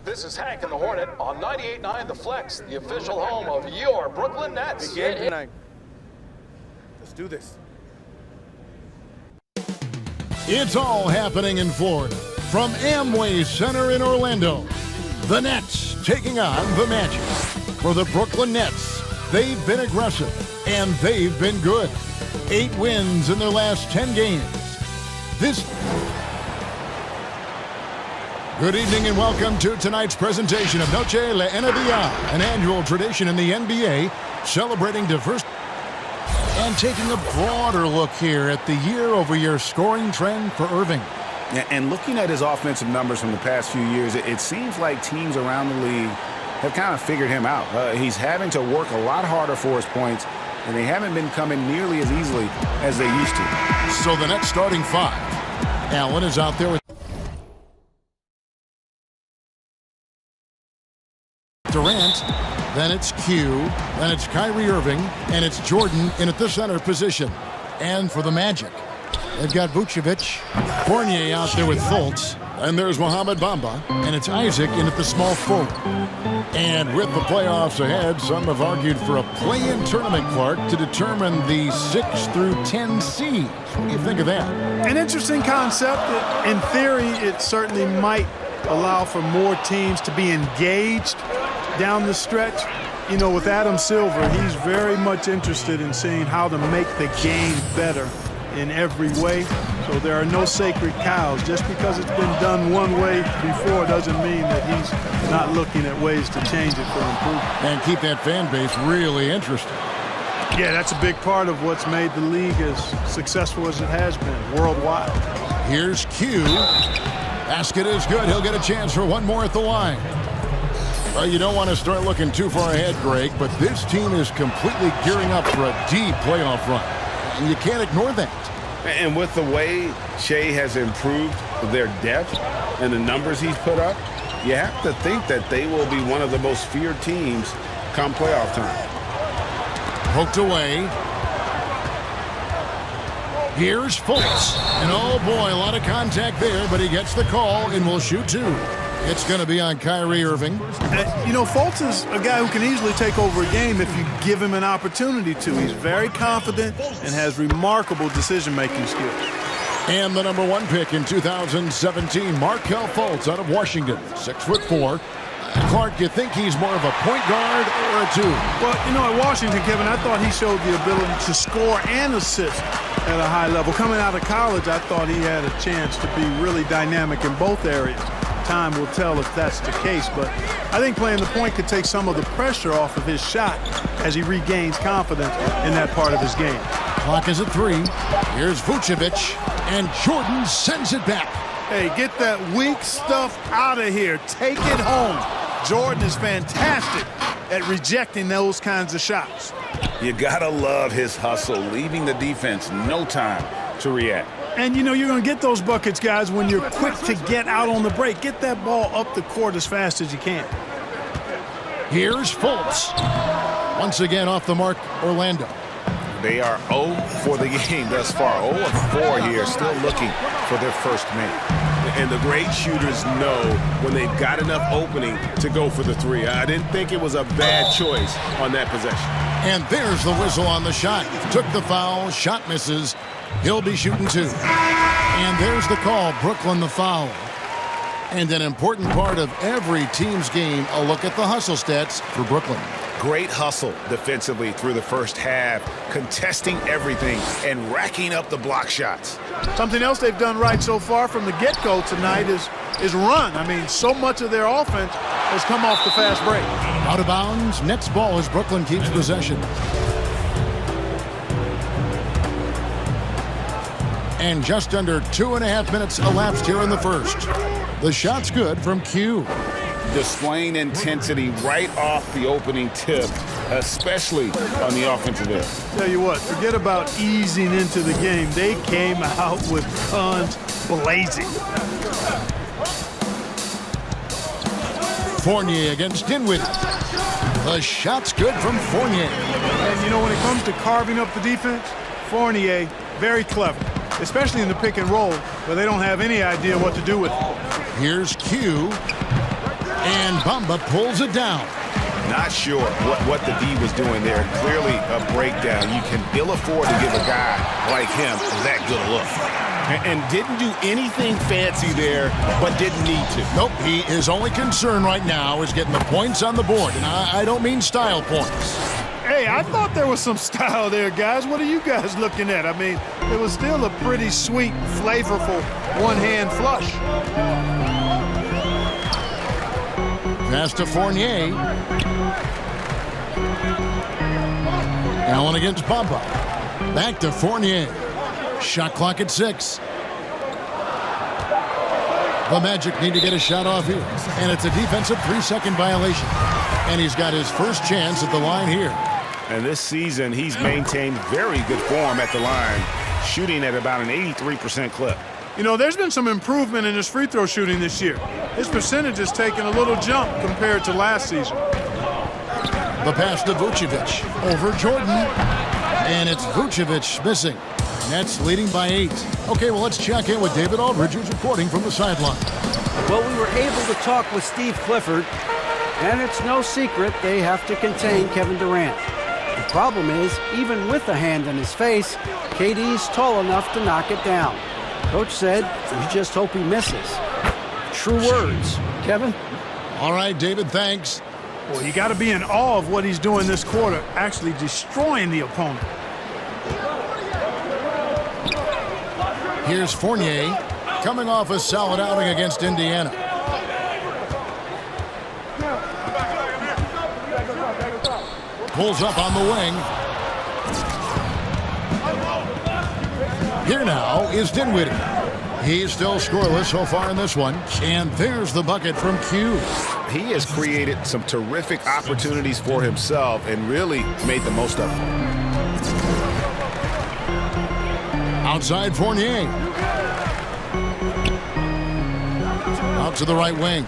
N: This is Hank and the Hornet on 98.9 The Flex, the official home of your Brooklyn Nets.
L: Big game tonight. Let's do this.
B: It's all happening in Florida from Amway Center in Orlando. The Nets taking on the Magic. For the Brooklyn Nets, they've been aggressive and they've been good. 8 wins in their last 10 games. Good evening and welcome to tonight's presentation of Noche La NBA, an annual tradition in the NBA celebrating diversity and taking a broader look here at the year-over-year scoring trend for Irving.
A: Yeah, and looking at his offensive numbers from the past few years, it seems like teams around the league have kind of figured him out. He's having to work a lot harder for his points, and they haven't been coming nearly as easily as they used to.
B: So the next starting 5. Allen is out there with Durant, then it's Q, then it's Kyrie Irving, and it's Jordan in at the center position. And for the Magic, they've got Vucevic, Fournier out there with Fultz, and there's Mohamed Bamba, and it's Isaac in at the small forward. And with the playoffs ahead, some have argued for a play-in tournament, Clark, to determine the 6 through 10 seeds. What do you think of that?
L: An interesting concept. In theory, it certainly might allow for more teams to be engaged down the stretch. With Adam Silver, he's very much interested in seeing how to make the game better in every way. So there are no sacred cows. Just because it's been done one way before doesn't mean that he's not looking at ways to change it for improvement.
B: And keep that fan base really interested.
L: Yeah, that's a big part of what's made the league as successful as it has been worldwide.
B: Here's Q. Basket is good. He'll get a chance for one more at the line. Well, you don't want to start looking too far ahead, Greg, but this team is completely gearing up for a deep playoff run. And you can't ignore that.
E: And with the way Shea has improved their depth and the numbers he's put up, you have to think that they will be one of the most feared teams come playoff time.
B: Poked away. Here's Fultz. And oh boy, a lot of contact there, but he gets the call and will shoot two. It's going to be on Kyrie Irving.
L: You know, Fultz is a guy who can easily take over a game if you give him an opportunity to. He's very confident and has remarkable decision-making skills.
B: And the number 1 pick in 2017, Markelle Fultz out of Washington, 6'4". Clark, you think he's more of a point guard or a two?
L: Well, you know, at Washington, Kevin, I thought he showed the ability to score and assist at a high level. Coming out of college, I thought he had a chance to be really dynamic in both areas. Time will tell if that's the case, but I think playing the point could take some of the pressure off of his shot as he regains confidence in that part of his game.
B: Clock is at 3. Here's Vucevic, and Jordan sends it back.
L: Hey, get that weak stuff out of here. Take it home. Jordan is fantastic at rejecting those kinds of shots.
A: You gotta love his hustle, leaving the defense no time to react.
L: And, you know, you're going to get those buckets, guys, when you're quick to get out on the break. Get that ball up the court as fast as you can.
B: Here's Fultz. Once again off the mark, Orlando.
A: They are 0 for the game thus far. 0 of 4 here, still looking for their first make.
E: And the great shooters know when they've got enough opening to go for the three. I didn't think it was a bad choice on that possession.
B: And there's the whistle on the shot. Took the foul, shot misses. He'll be shooting two. And there's the call, Brooklyn the foul. And an important part of every team's game, a look at the hustle stats for Brooklyn.
A: Great hustle defensively through the first half, contesting everything and racking up the block shots.
L: Something else they've done right so far from the get-go tonight is run. I mean, so much of their offense has come off the fast break.
B: Out of bounds, Nets ball as Brooklyn keeps possession. And just under 2.5 minutes elapsed here in the first. The shot's good from Q.
A: Displaying intensity right off the opening tip, especially on the offensive end.
L: Tell you what, forget about easing into the game. They came out with guns blazing.
B: Fournier against Dinwiddie. The shot's good from Fournier.
L: And you know, when it comes to carving up the defense, Fournier, very clever, especially in the pick and roll, where they don't have any idea what to do with it.
B: Here's Q. And Bamba pulls it down.
A: Not sure what the D was doing there. Clearly a breakdown. You can ill afford to give a guy like him that good a look.
E: And didn't do anything fancy there, but didn't need to.
B: Nope, his only concern right now is getting the points on the board. And I don't mean style points.
L: Hey, I thought there was some style there, guys. What are you guys looking at? I mean, it was still a pretty sweet, flavorful one-hand flush.
B: Pass to Fournier. Allen against Bamba. Back to Fournier. Shot clock at 6. The Magic need to get a shot off here. And it's a defensive 3-second violation. And he's got his first chance at the line here.
A: And this season, he's maintained very good form at the line, shooting at about an 83% clip.
L: You know, there's been some improvement in his free throw shooting this year. His percentage has taken a little jump compared to last season.
B: The pass to Vucevic over Jordan. And it's Vucevic missing. Nets leading by 8. Okay, well, let's check in with David Aldridge, who's reporting from the sideline.
F: Well, we were able to talk with Steve Clifford, and it's no secret they have to contain Kevin Durant. The problem is, even with a hand in his face, KD's tall enough to knock it down. Coach said, we just hope he misses. True words. Kevin?
B: All right, David, thanks.
L: Well, you got to be in awe of what he's doing this quarter, actually destroying the opponent.
B: Here's Fournier coming off a solid outing against Indiana. Pulls up on the wing. Here now is Dinwiddie. He's still scoreless so far in this one. And there's the bucket from Q.
A: He has created some terrific opportunities for himself and really made the most of them.
B: Outside Fournier. Out to the right wing.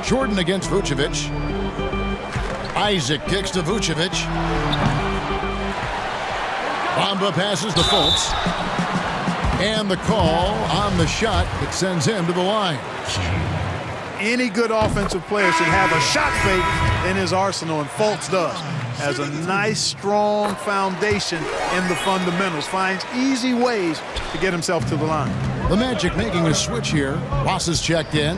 B: Jordan against Vucevic. Isaac kicks to Vucevic. Bamba passes to Fultz. And the call on the shot that sends him to the line.
L: Any good offensive player should have a shot fake in his arsenal, and Fultz does. Has a nice, strong foundation in the fundamentals. Finds easy ways to get himself to the line.
B: The Magic making a switch here. Ross is checked in.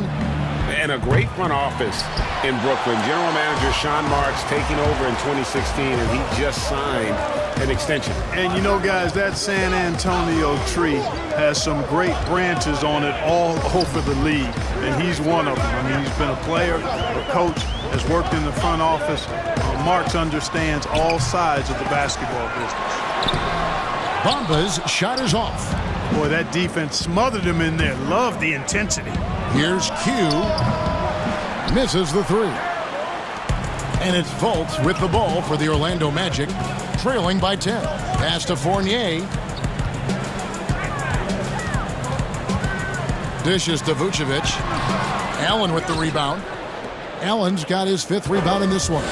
A: And a great front office in Brooklyn. General manager Sean Marks taking over in 2016, and he just signed an extension.
L: And you know, guys, that San Antonio tree has some great branches on it all over the league, and he's one of them. I mean, he's been a player, a coach, has worked in the front office. Marks understands all sides of the basketball business.
B: Bamba's shot is off.
L: Boy, that defense smothered him in there. Love the intensity.
B: Here's Q. Misses the three. And it's Fultz with the ball for the Orlando Magic, trailing by 10. Pass to Fournier. Dishes to Vucevic. Allen with the rebound. Allen's got his 5th rebound in this one.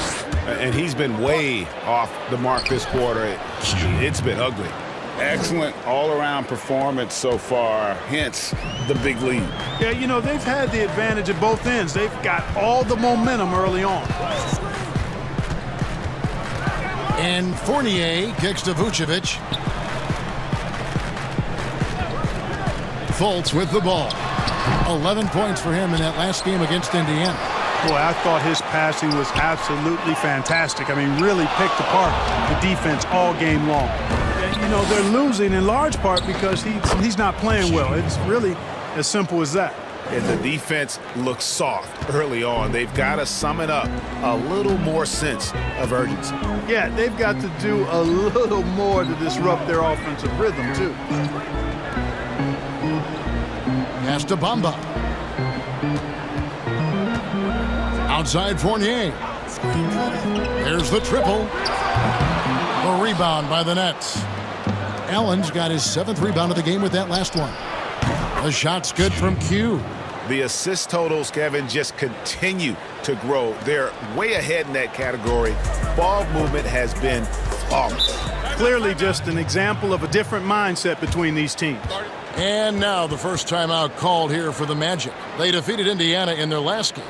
A: And he's been way off the mark this quarter. It's been ugly. Excellent all-around performance so far, hence the big lead.
L: Yeah, you know, they've had the advantage at both ends. They've got all the momentum early on.
B: And Fournier kicks to Vucevic. Fultz with the ball. 11 points for him in that last game against Indiana.
L: Boy, I thought his passing was absolutely fantastic. I mean, really picked apart the defense all game long. You know, they're losing in large part because he's not playing well. It's really as simple as that.
A: And the defense looks soft early on. They've got to sum it up a little more sense of urgency.
L: Yeah, they've got to do a little more to disrupt their offensive rhythm, too.
B: Pass to Bamba. Outside Fournier. There's the triple. A rebound by the Nets. Allen's got his 7th rebound of the game with that last one. The shot's good from Q.
A: The assist totals, Kevin, just continue to grow. They're way ahead in that category. Ball movement has been flawless.
L: Clearly just an example of a different mindset between these teams.
B: And now the first timeout called here for the Magic. They defeated Indiana in their last game.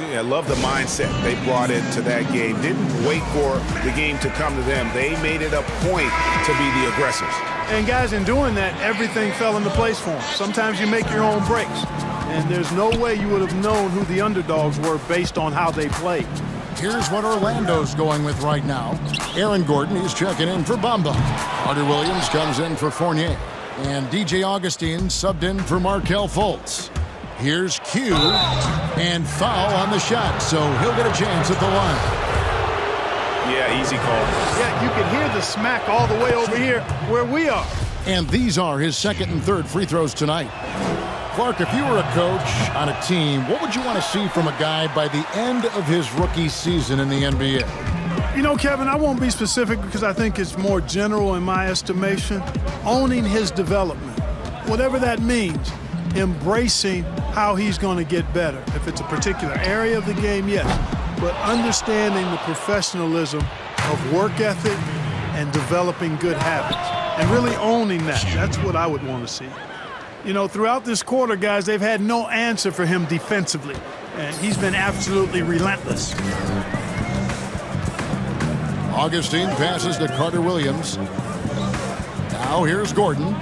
A: Yeah, I love the mindset they brought into that game. Didn't wait for the game to come to them. They made it a point to be the aggressors.
L: And guys, in doing that, everything fell into place for them. Sometimes you make your own breaks, and there's no way you would have known who the underdogs were based on how they played.
B: Here's what Orlando's going with right now. Aaron Gordon, he's checking in for Bamba. Carter Williams comes in for Fournier. And DJ Augustine subbed in for Markelle Fultz. Here's Q, and foul on the shot, so he'll get a chance at the line.
A: Yeah, easy call.
L: Yeah, you can hear the smack all the way over here where we are.
B: And these are his 2nd and 3rd free throws tonight. Clark, if you were a coach on a team, what would you want to see from a guy by the end of his rookie season in the NBA?
L: You know, Kevin, I won't be specific because I think it's more general in my estimation. Owning his development, whatever that means. Embracing how he's going to get better. If it's a particular area of the game, yes. But understanding the professionalism of work ethic and developing good habits. And really owning that. That's what I would want to see. You know, throughout this quarter, guys, they've had no answer for him defensively. And he's been absolutely relentless.
B: Augustine passes to Carter Williams. Now here's Gordon.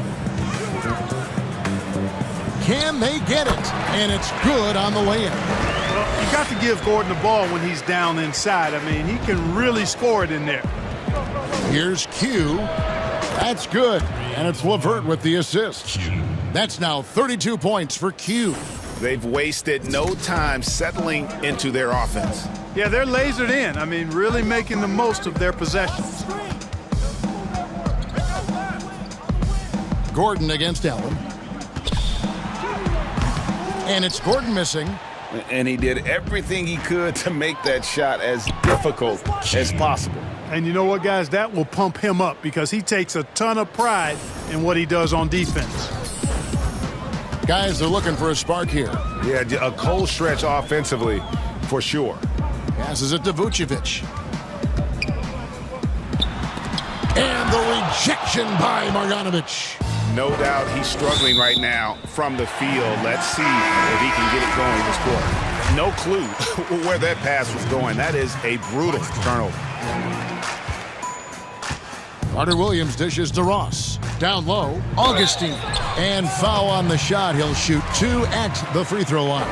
B: Can they get it? And it's good on the layup.
L: Well, you got to give Gordon the ball when he's down inside. I mean, he can really score it in there.
B: Here's Q. That's good, and it's LeVert with the assist. That's now 32 points for Q.
A: They've wasted no time settling into their offense.
L: Yeah, they're lasered in. I mean, really making the most of their possessions.
B: Gordon against Allen. And it's Gordon missing.
A: And he did everything he could to make that shot as difficult as possible.
L: And you know what, guys? That will pump him up because he takes a ton of pride in what he does on defense.
B: Guys are looking for a spark here.
A: Yeah, a cold stretch offensively, for sure.
B: Passes it to Vucevic. And the rejection by Marjanovic.
A: No doubt he's struggling right now from the field. Let's see if he can get it going this quarter. No clue where that pass was going. That is a brutal turnover.
B: Carter Williams dishes to Ross. Down low, Augustine. And foul on the shot. He'll shoot 2 at the free throw line.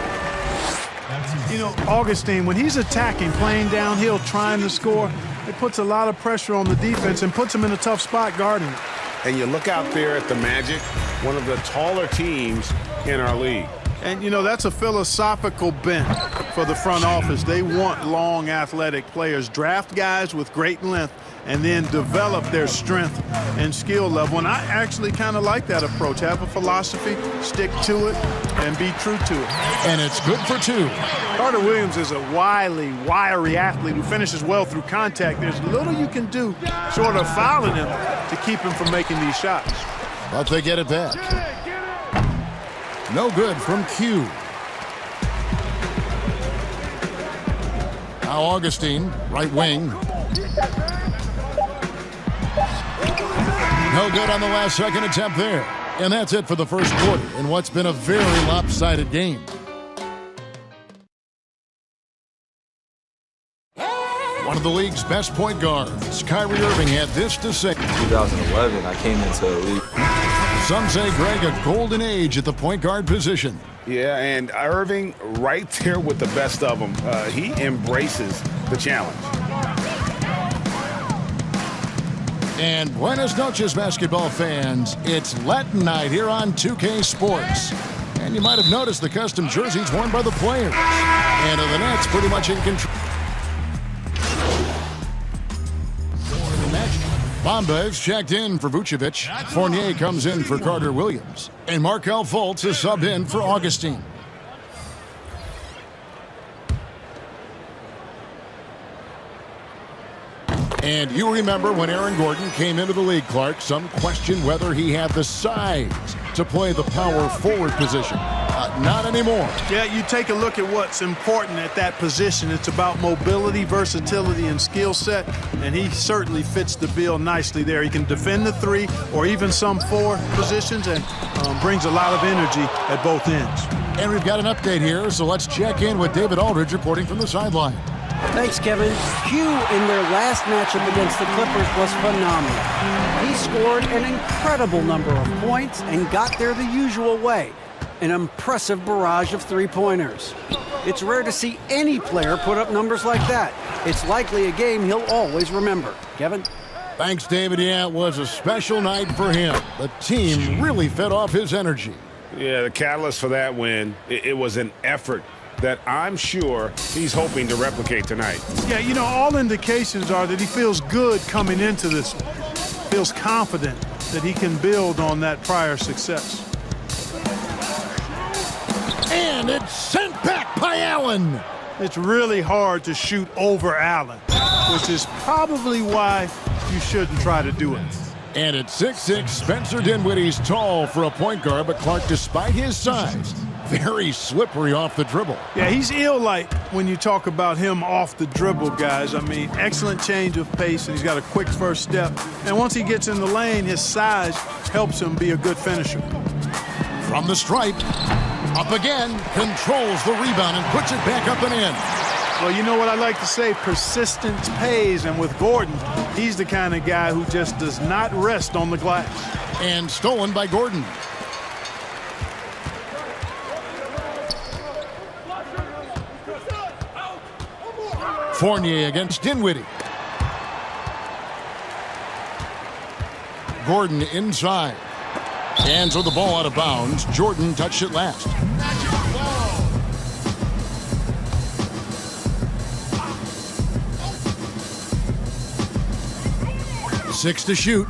L: You know, Augustine, when he's attacking, playing downhill, trying to score, it puts a lot of pressure on the defense and puts him in a tough spot guarding it.
A: And you look out there at the Magic, one of the taller teams in our league.
L: And, you know, that's a philosophical bent for the front office. They want long, athletic players. Draft guys with great length and then develop their strength and skill level. And I actually kind of like that approach. Have a philosophy, stick to it, and be true to it.
B: And it's good for 2.
L: Carter Williams is a wily, wiry athlete who finishes well through contact. There's little you can do short of fouling him to keep him from making these shots.
B: But they get it back. No good from Q. Now Augustine, right wing. No good on the last second attempt there. And that's it for the first quarter in what's been a very lopsided game. One of the league's best point guards, Kyrie Irving, had this to say.
R: 2011, I came into the league.
B: Some say Greg a golden age at the point guard position.
A: Yeah, and Irving right there with the best of them. He embraces the challenge.
B: And buenas noches, basketball fans. It's Latin night here on 2K Sports. And you might have noticed the custom jerseys worn by the players. And the Nets pretty much in control. Bomba's checked in for Vucevic. Fournier comes in for Carter Williams. And Markelle Fultz is subbed in for Augustine. And you remember when Aaron Gordon came into the league, Clark, some questioned whether he had the size to play the power forward position. Not anymore.
L: Yeah, you take a look at what's important at that position. It's about mobility, versatility, and skill set, and he certainly fits the bill nicely there. He can defend the 3 or even some 4 positions and brings a lot of energy at both ends.
B: And we've got an update here, so let's check in with David Aldridge reporting from the sideline.
F: Thanks, Kevin. Q in their last matchup against the Clippers was phenomenal. He scored an incredible number of points and got there the usual way. An impressive barrage of 3-pointers. It's rare to see any player put up numbers like that. It's likely a game he'll always remember. Kevin?
B: Thanks, David. Yeah, it was a special night for him. The team really fed off his energy.
A: Yeah, the catalyst for that win, it was an effort that I'm sure he's hoping to replicate tonight.
L: Yeah, you know, all indications are that he feels good coming into this one. Feels confident that he can build on that prior success.
B: And it's sent back by Allen.
L: It's really hard to shoot over Allen, which is probably why you shouldn't try to do it.
B: And at 6'6", Spencer Dinwiddie's tall for a point guard, but Clark, despite his size, very slippery off the dribble.
L: Yeah, he's ill-like when you talk about him off the dribble, guys. I mean, excellent change of pace, and he's got a quick first step. And once he gets in the lane, his size helps him be a good finisher.
B: From the stripe, up again, controls the rebound and puts it back up and in.
L: Well, you know what I like to say, persistence pays, and with Gordon, he's the kind of guy who just does not rest on the glass.
B: And stolen by Gordon. Fournier against Dinwiddie. Gordon inside. Hands with the ball out of bounds. Jordan touched it last. 6 to shoot.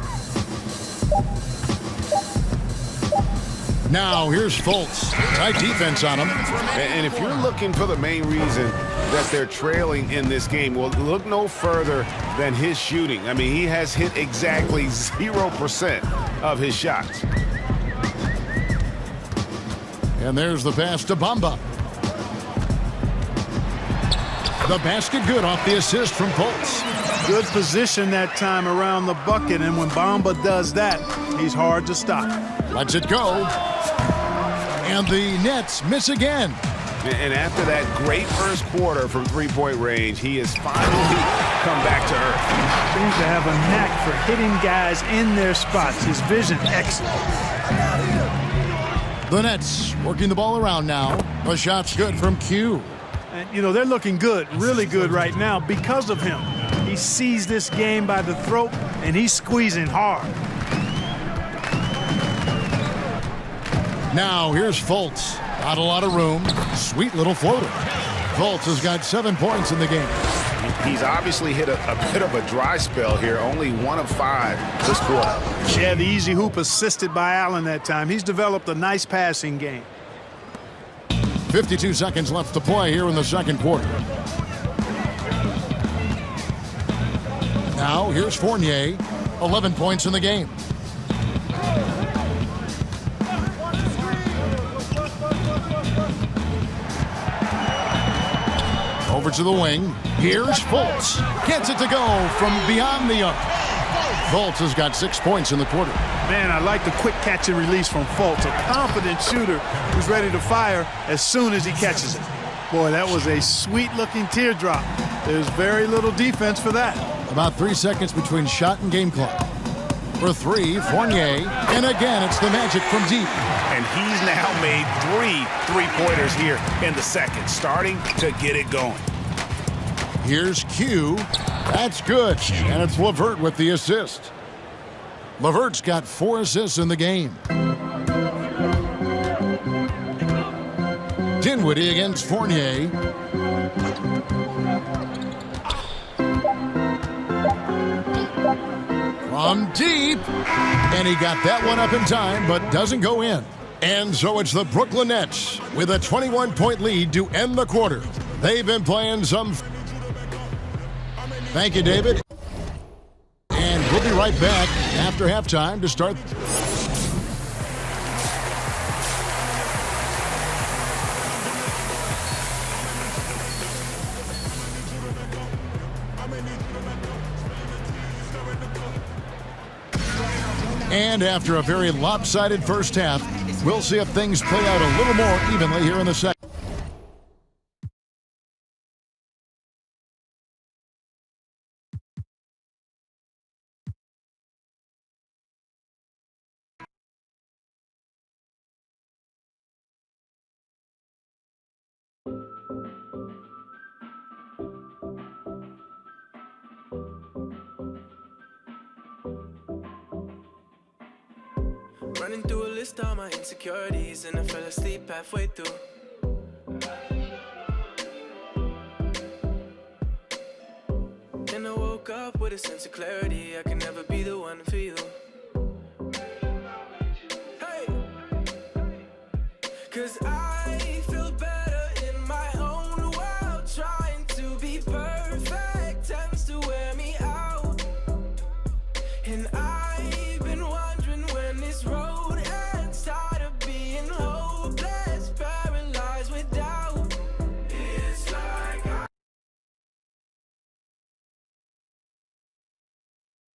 B: Now here's Fultz. Tight defense on him.
E: And if you're looking for the main reason that they're trailing in this game, well, look no further than his shooting. I mean, he has hit exactly 0% of his shots.
B: And there's the pass to Bamba. The basket good off the assist from Fultz.
L: Good position that time around the bucket, and when Bamba does that, he's hard to stop.
B: Lets it go. And the Nets miss again.
E: And after that great first quarter from three-point range, he has finally come back to earth.
L: Seems to have a knack for hitting guys in their spots. His vision excellent.
B: The Nets working the ball around now. The shot's good from Q.
L: And, you know, they're looking good, really good right now because of him. He sees this game by the throat, and he's squeezing hard.
B: Now here's Fultz. Not a lot of room. Sweet little floater. Fultz has got 7 points in the game.
E: He's obviously hit a bit of a dry spell here. Only 1 of 5 this quarter.
L: Yeah, the easy hoop assisted by Allen that time. He's developed a nice passing game.
B: 52 seconds left to play here in the second quarter. Now here's Fournier. 11 points in the game. Over to the wing. Here's Fultz. Gets it to go from beyond the arc. Fultz has got 6 points in the quarter.
L: Man, I like the quick catch and release from Fultz. A confident shooter who's ready to fire as soon as he catches it. Boy, that was a sweet-looking teardrop. There's very little defense for that.
B: About 3 seconds between shot and game clock. For 3, Fournier. And again, it's the Magic from deep.
A: And he's now made 3 three-pointers here in the second, starting to get it going.
B: Here's Q. That's good. And it's LeVert with the assist. LeVert's got 4 assists in the game. Dinwiddie against Fournier. From deep. And he got that one up in time, but doesn't go in. And so it's the Brooklyn Nets with a 21-point lead to end the quarter. They've been playing some... Thank you, David. And we'll be right back after halftime to start. And after a very lopsided first half, we'll see if things play out a little more evenly here in the second.
S: Running through a list of my insecurities, and I fell asleep halfway through. And I woke up with a sense of clarity. I can never be the one for you. Hey! 'Cause I feel better in my own world. Trying to be perfect tends to wear me out. And I